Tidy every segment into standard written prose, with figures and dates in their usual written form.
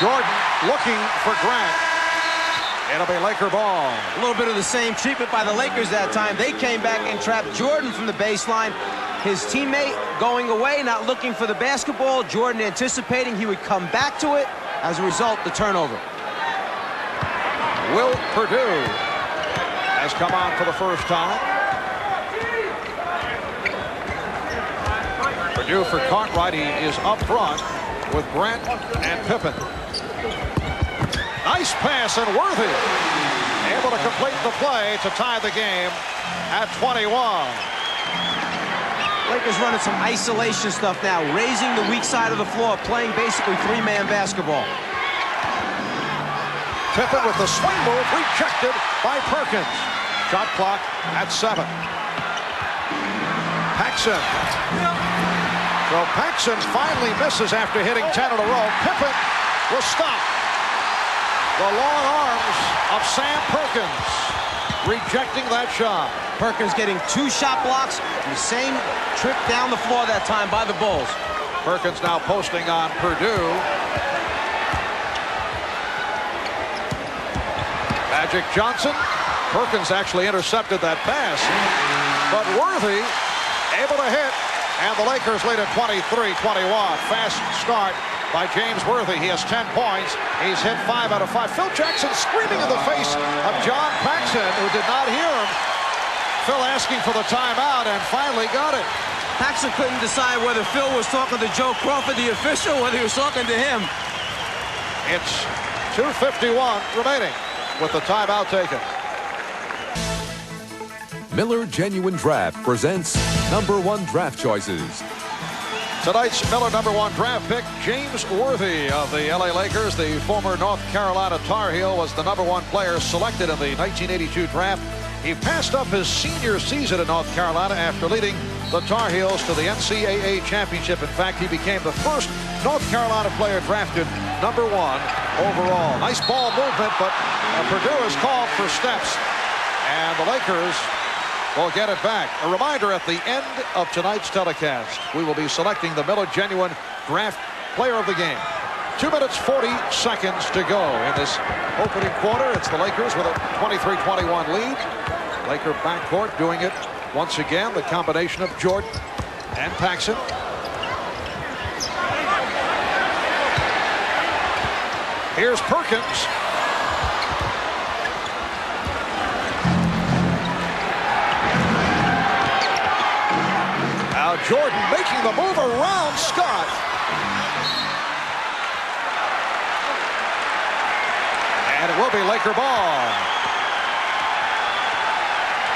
Jordan looking for Grant. It'll be Laker ball. A little bit of the same treatment by the Lakers that time. They came back and trapped Jordan from the baseline. His teammate going away, not looking for the basketball. Jordan anticipating he would come back to it. As a result, the turnover. Will Perdue has come on for the first time. Perdue for Cartwright. He is up front with Grant and Pippen. Nice pass, and Worthy able to complete the play to tie the game at 21. Lakers running some isolation stuff now, raising the weak side of the floor, playing basically three-man basketball. Pippen with the swing move, rejected by Perkins. Shot clock at 7. Paxson. So Paxson finally misses after hitting 10 in a row. Pippen will stop. The long arms of Sam Perkins rejecting that shot. Perkins getting 2 shot blocks, the same trip down the floor that time by the Bulls. Perkins now posting on Perdue. Magic Johnson. Perkins actually intercepted that pass, but Worthy able to hit, and the Lakers lead at 23-21. Fast start by James Worthy. He has 10 points. He's hit 5 out of 5. Phil Jackson screaming in the face of John Paxson, who did not hear him. Phil asking for the timeout and finally got it. Paxson couldn't decide whether Phil was talking to Joe Crawford, the official, whether he was talking to him. It's 2:51 remaining with the timeout taken. Miller Genuine Draft presents #1 draft choices. Tonight's Miller #1 draft pick, James Worthy of the LA Lakers. The former North Carolina Tar Heel was the #1 player selected in the 1982 draft. He passed up his senior season in North Carolina after leading the Tar Heels to the NCAA championship. In fact, he became the first North Carolina player drafted #1 overall. Nice ball movement, but Perdue is called for steps, and the Lakers will get it back. A reminder, at the end of tonight's telecast, we will be selecting the Miller Genuine Draft Player of the Game. 2 minutes, 40 seconds to go in this opening quarter. It's the Lakers with a 23-21 lead. Laker backcourt doing it once again. The combination of Jordan and Paxson. Here's Perkins. Now Jordan making the move around Scott. And it will be Laker ball.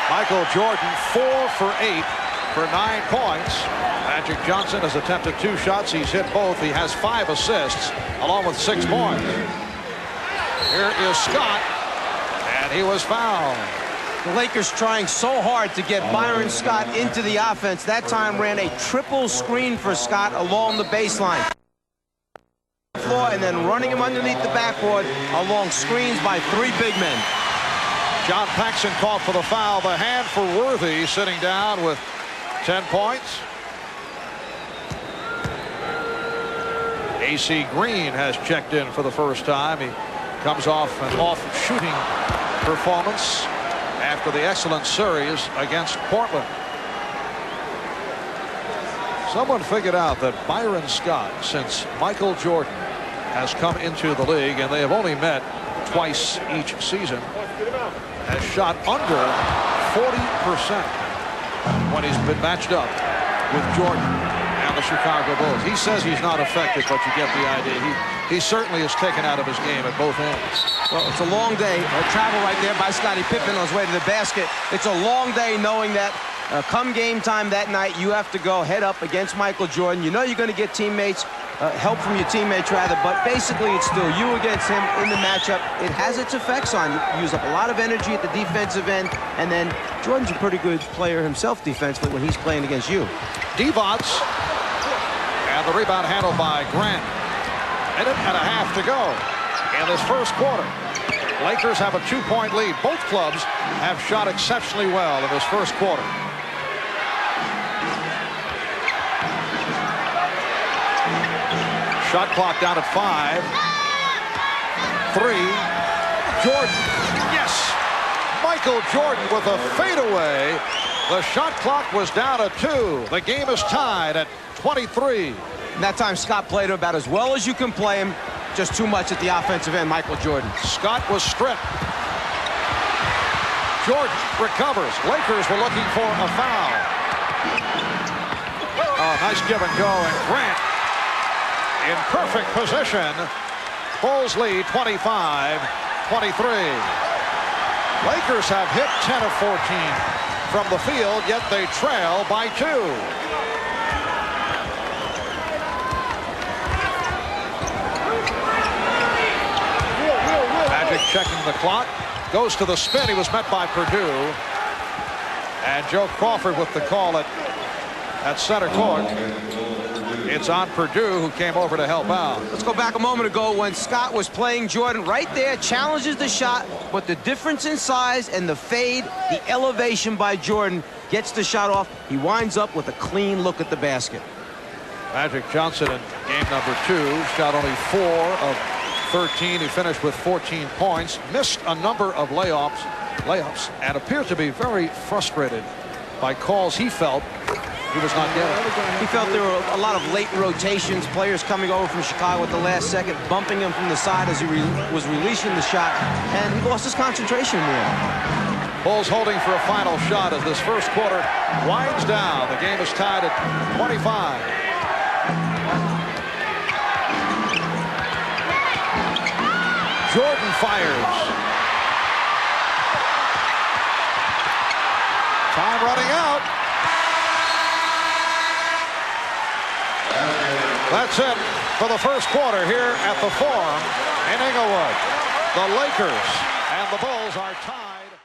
Michael Jordan 4 for 8 for 9 points. Magic Johnson has attempted 2 shots. He's hit both. He has 5 assists along with 6 points. Here is Scott, and he was fouled. The Lakers trying so hard to get Byron Scott into the offense. That time ran a triple screen for Scott along the baseline. Floor and then running him underneath the backboard along screens by 3 big men. John Paxson called for the foul. The hand for Worthy, sitting down with 10 points. AC Green has checked in for the first time. He comes off an off-shooting performance after the excellent series against Portland. Someone figured out that Byron Scott, since Michael Jordan has come into the league, and they have only met twice each season, has shot under 40% when he's been matched up with Jordan and the Chicago Bulls. He says he's not effective, but you get the idea. He certainly is taken out of his game at both ends. Well, it's a long day. Travel right there by Scottie Pippen on his way to the basket. It's a long day knowing that come game time that night, you have to go head up against Michael Jordan. You know you're going to get teammates, help from your teammates rather, but basically it's still you against him in the matchup. It has its effects on you. Use up a lot of energy at the defensive end, and then Jordan's a pretty good player himself defensively when he's playing against you. Divac, and the rebound handled by Grant. Minute and a half to go in this first quarter. Lakers have a 2-point lead. Both clubs have shot exceptionally well in this first quarter. Shot clock down at 5. three. Jordan, yes! Michael Jordan with a fadeaway. The shot clock was down to 2. The game is tied at 23. And that time, Scott played him about as well as you can play him. Just too much at the offensive end, Michael Jordan. Scott was stripped. Jordan recovers. Lakers were looking for a foul. Oh, nice give and go. And Grant in perfect position. Bulls lead 25-23. Lakers have hit 10 of 14 from the field, yet they trail by 2. Magic checking the clock. Goes to the spin. He was met by Perdue. And Joe Crawford with the call at center court. It's on Perdue, who came over to help out. Let's go back a moment ago when Scott was playing Jordan. Right there, challenges the shot, but the difference in size and the fade, the elevation by Jordan gets the shot off. He winds up with a clean look at the basket. Magic Johnson in game number 2 shot only 4 of 13. He finished with 14 points. Missed a number of layups, and appeared to be very frustrated by calls he felt he was not getting. He felt there were a lot of late rotations, players coming over from Chicago at the last second, bumping him from the side as he was releasing the shot, and he lost his concentration in the end. Bulls holding for a final shot as this first quarter winds down. The game is tied at 25. Jordan fires. Time running out. That's it for the first quarter here at the Forum in Inglewood. The Lakers and the Bulls are tied.